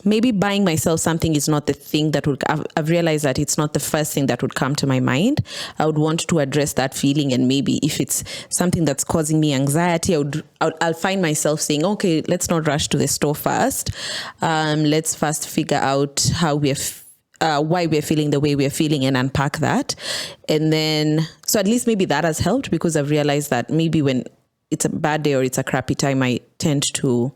maybe buying myself something is not the thing that would, I've realized that it's not the first thing that would come to my mind. I would want to address that feeling. And maybe if it's something that's causing me anxiety, I'll find myself saying, okay, let's not rush to the store first. Let's first figure out how why we're feeling the way we're feeling and unpack that. And then, so at least maybe that has helped, because I've realized that maybe when it's a bad day or it's a crappy time, I tend to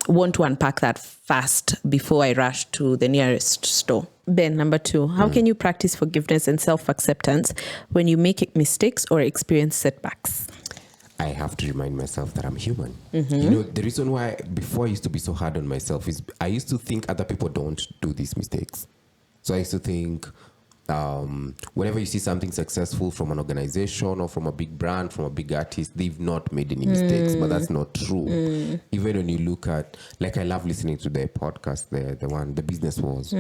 want to unpack that fast before I rush to the nearest store. Ben, number 2, how can you practice forgiveness and self-acceptance when you make mistakes or experience setbacks? I have to remind myself that I'm human. The reason why before I used to be so hard on myself is I used to think other people don't do these mistakes. So I used to think whenever you see something successful from an organization or from a big brand, from a big artist, they've not made any mistakes, but that's not true. Even when you look at, like I love listening to the podcast, the Business Wars.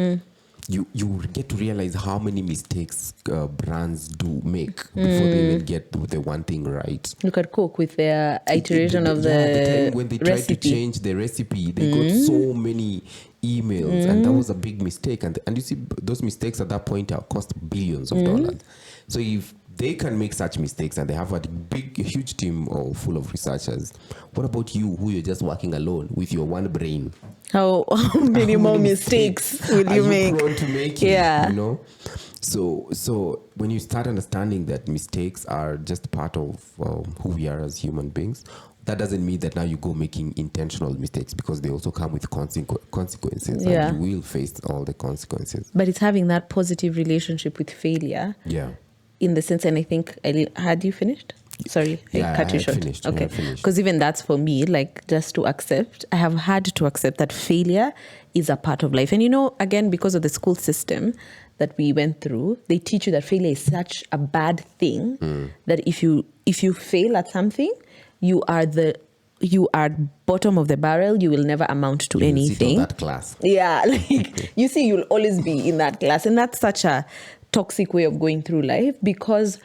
You get to realize how many mistakes brands do make before they even get the one thing right. Look at Coke with their iteration of the when they tried to change the recipe, they got so many emails, and that was a big mistake. And you see, those mistakes at that point cost billions of dollars. So if they can make such mistakes and they have a huge team full of researchers, what about you, who you're just working alone with your one brain? How many more mistakes will you make? Prone to making, Yeah. So when you start understanding that mistakes are just part of who we are as human beings, that doesn't mean that now you go making intentional mistakes, because they also come with consequences, Yeah. and you will face all the consequences. But it's having that positive relationship with failure. Yeah. In the sense, and I think, had you finished? Sorry, Yeah, I cut you had short. finished. I Okay, had finished. because even that's for me, like, just to accept. I have had to accept that failure is a part of life. And again, because of the school system that we went through, they teach you that failure is such a bad thing that if you fail at something, you are bottom of the barrel. You will never amount to You will anything. sit on that class. Yeah, like you see, you'll always be in that class, and that's such a toxic way of going through life, because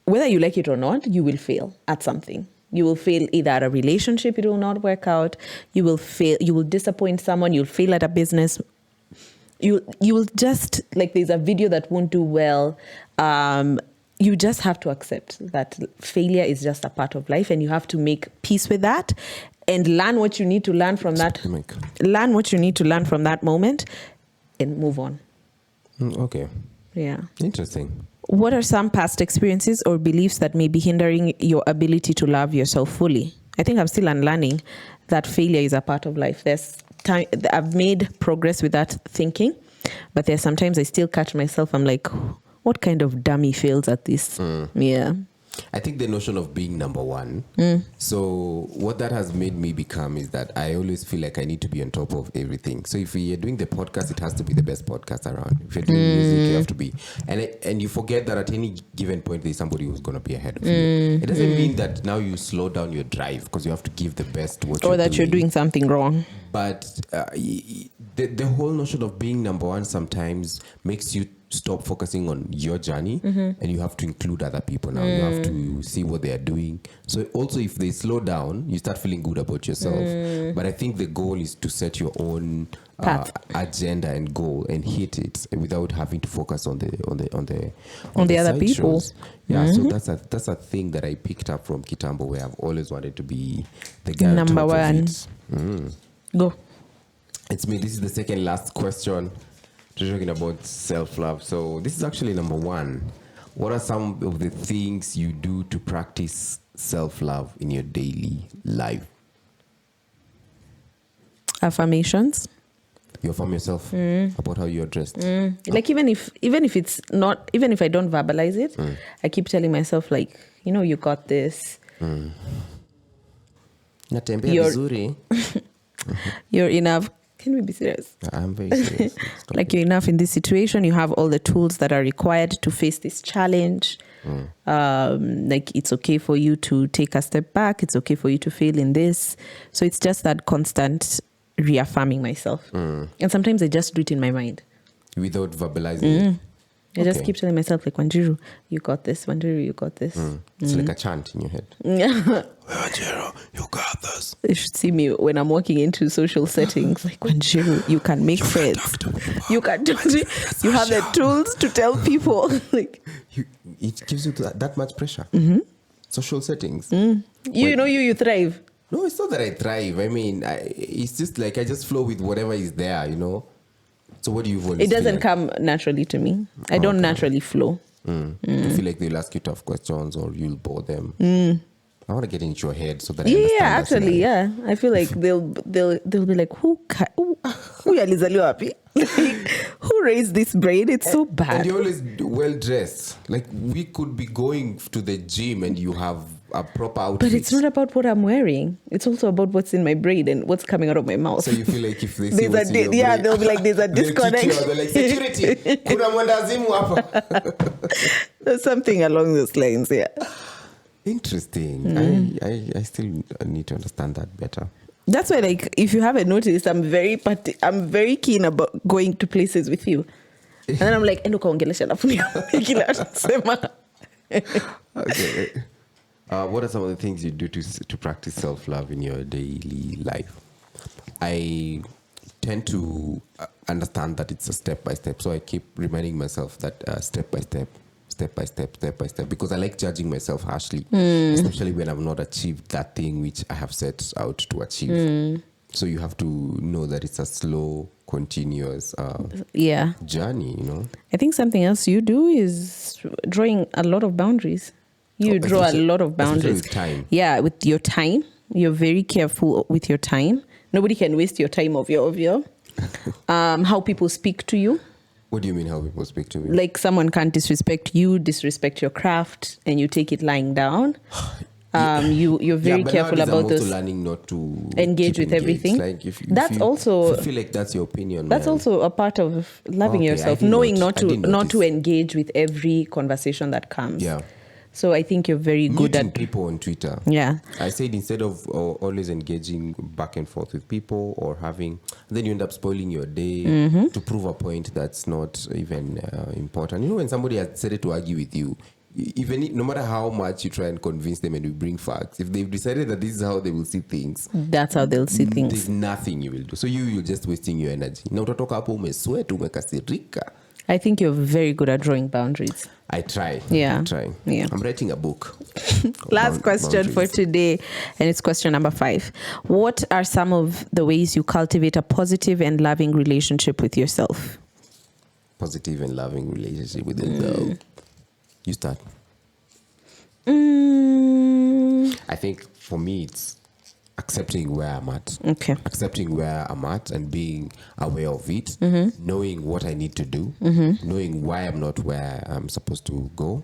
whether you like it or not, you will fail at something. You will fail either at a relationship, it will not work out. You will fail, you will disappoint someone, you'll fail at a business. You will just, like, there's a video that won't do well. You just have to accept that failure is just a part of life, and you have to make peace with that and learn what you need to learn from that. Learn what you need to learn from that moment and move on. Okay. Yeah. Interesting. What are some past experiences or beliefs that may be hindering your ability to love yourself fully? I think I'm still unlearning that failure is a part of life. There's time I've made progress with that thinking, but there's sometimes I still catch myself. I'm like, what kind of dummy fails at this? Yeah. I think the notion of being number one. So what that has made me become is that I always feel like I need to be on top of everything. So if we are doing the podcast, it has to be the best podcast around. If you're doing music, you have to be. And you forget that at any given point, there's somebody who's going to be ahead of you. It doesn't mean that now you slow down your drive, because you have to give the best what Or you're that doing. you're doing something wrong. But the whole notion of being number one sometimes makes you stop focusing on your journey, and you have to include other people now. You have to see what they are doing. So also, if they slow down, you start feeling good about yourself. But I think the goal is to set your own agenda and goal and hit it without having to focus on the other people. shows. Yeah, so that's a thing that I picked up from Kitambo, where I've always wanted to be the guy Number on top one. of it. Go. It's me. This is the second last question. We're talking about self-love. So this is actually number one. What are some of the things you do to practice self-love in your daily life? Affirmations. You affirm yourself about how you're dressed. Like even if I don't verbalize it, I keep telling myself, like, you got this. Natembea You're- vizuri. You're enough. Can we be serious? I'm very serious. Like, you're enough in this situation. You have all the tools that are required to face this challenge. Like, it's okay for you to take a step back. It's okay for you to fail in this. So it's just that constant reaffirming myself. And sometimes I just do it in my mind. Without verbalizing it. I just keep telling myself, like, Wanjiru, you got this. Wanjiru, you got this. It's like a chant in your head. Wanjiru, you got this. You should see me when I'm walking into social settings. Like, Wanjiru, you can make friends. You can talk to. You have the tools to tell people. Like, it gives you that much pressure. Social settings. you thrive. No, it's not that I thrive. I mean, it's just like I just flow with whatever is there, So what do you always It doesn't feel like? come naturally to me. I don't naturally flow. You feel like they'll ask you tough questions or you'll bore them. I want to get into your head so that I understand. Yeah, actually, yeah. I feel like they'll be like, who alizaliwa wapi? Who raised this brain? It's so bad. And you're always well dressed. Like, we could be going to the gym and you have a proper outfit. But it's not about what I'm wearing. It's also about what's in my brain and what's coming out of my mouth. So you feel like if they see what's in your brain, they'll be like, there's a they'll kick you disconnect. out. They're like, security, kuna mwendazimu hapa. There's something along those lines, yeah. Interesting. I still need to understand that better. That's why, like, if you haven't noticed, I'm very keen about going to places with you. And then I'm like, endo kaongelesha alafu kila anasema. Okay. What are some of the things you do to practice self-love in your daily life? I tend to understand that it's a step-by-step. So I keep reminding myself that step-by-step, because I like judging myself harshly, especially when I've not achieved that thing which I have set out to achieve. So you have to know that it's a slow, continuous Yeah. journey, you know. I think something else you do is drawing a lot of boundaries. You draw a lot of boundaries. With time. Yeah, with your time. You're very careful with your time. Nobody can waste your time of your. How people speak to you. What do you mean how people speak to me? Like someone can't disrespect you, disrespect your craft, and you take it lying down. You're very careful about I'm those. also learning not to engage with everything. Like if also if you feel like that's your opinion. That's man. also a part of loving yourself, knowing not to engage with every conversation that comes. Yeah. So I think you're very good Muting at people on Twitter. Yeah. I said instead of always engaging back and forth with people or then you end up spoiling your day to prove a point that's not even important. You know, when somebody has decided to argue with you, no matter how much you try and convince them and you bring facts, if they've decided that this is how they will see things, that's how they'll see things. There's nothing you will do. So you're just wasting your energy. Na utatoka hapo umesweat, umekasirika. I think you're very good at drawing boundaries. I try. Yeah. I try. Yeah. I'm writing a book. Last question boundaries. for today, and it's question number 5. What are some of the ways you cultivate a positive and loving relationship with yourself? Positive and loving relationship with yourself. You start. I think for me, it's accepting where I'm at. Okay. Accepting where I'm at and being aware of it, knowing what I need to do, knowing why I'm not where I'm supposed to go,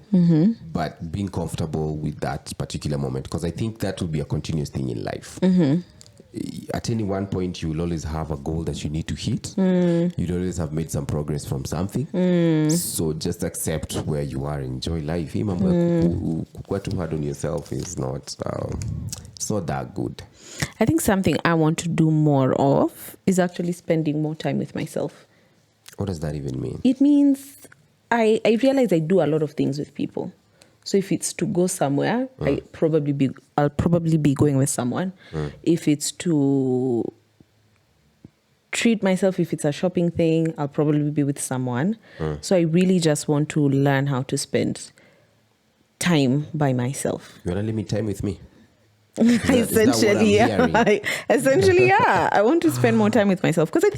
but being comfortable with that particular moment, because I think that will be a continuous thing in life. At any one point, you will always have a goal that you need to hit. You'll always have made some progress from something. So just accept where you are, enjoy life. What too hard on yourself is not, it's not that good. I think something I want to do more of is actually spending more time with myself. What does that even mean? It means I realize I do a lot of things with people. So if it's to go somewhere, I'll probably be going with someone. If it's to treat myself, if it's a shopping thing, I'll probably be with someone. So I really just want to learn how to spend time by myself. You want to limit time with me? Essentially, yeah. I want to spend more time with myself because I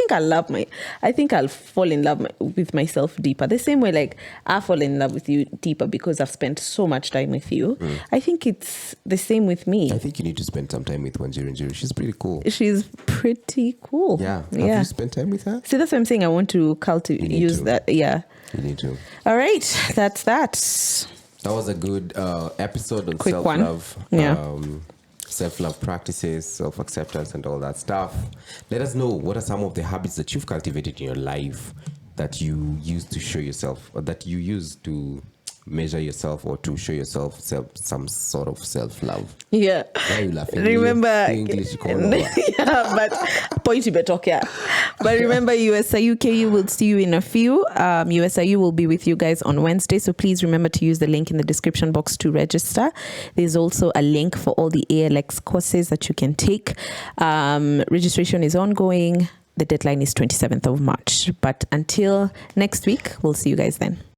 think I'll fall in love with myself deeper. The same way, like I fall in love with you deeper because I've spent so much time with you. I think it's the same with me. I think you need to spend some time with Joyriders. She's pretty cool. She's pretty cool. Yeah. Have you spent time with her? See, that's what I'm saying. I want to use that. Yeah. You need to. All right. That's that. That was a good episode on Quick self-love. one. Yeah. Self-love practices, self-acceptance, and all that stuff. Let us know what are some of the habits that you've cultivated in your life that you use to show yourself, or that you use to measure yourself or to show yourself some sort of self-love. Yeah. Why are you laughing? Remember, English yeah, but point you better talk, yeah. But remember, USIU KU will see you in a few. USIU will be with you guys on Wednesday, so please remember to use the link in the description box to register. There's also a link for all the ALX courses that you can take. Registration is ongoing. The deadline is 27th of March. But until next week, we'll see you guys then.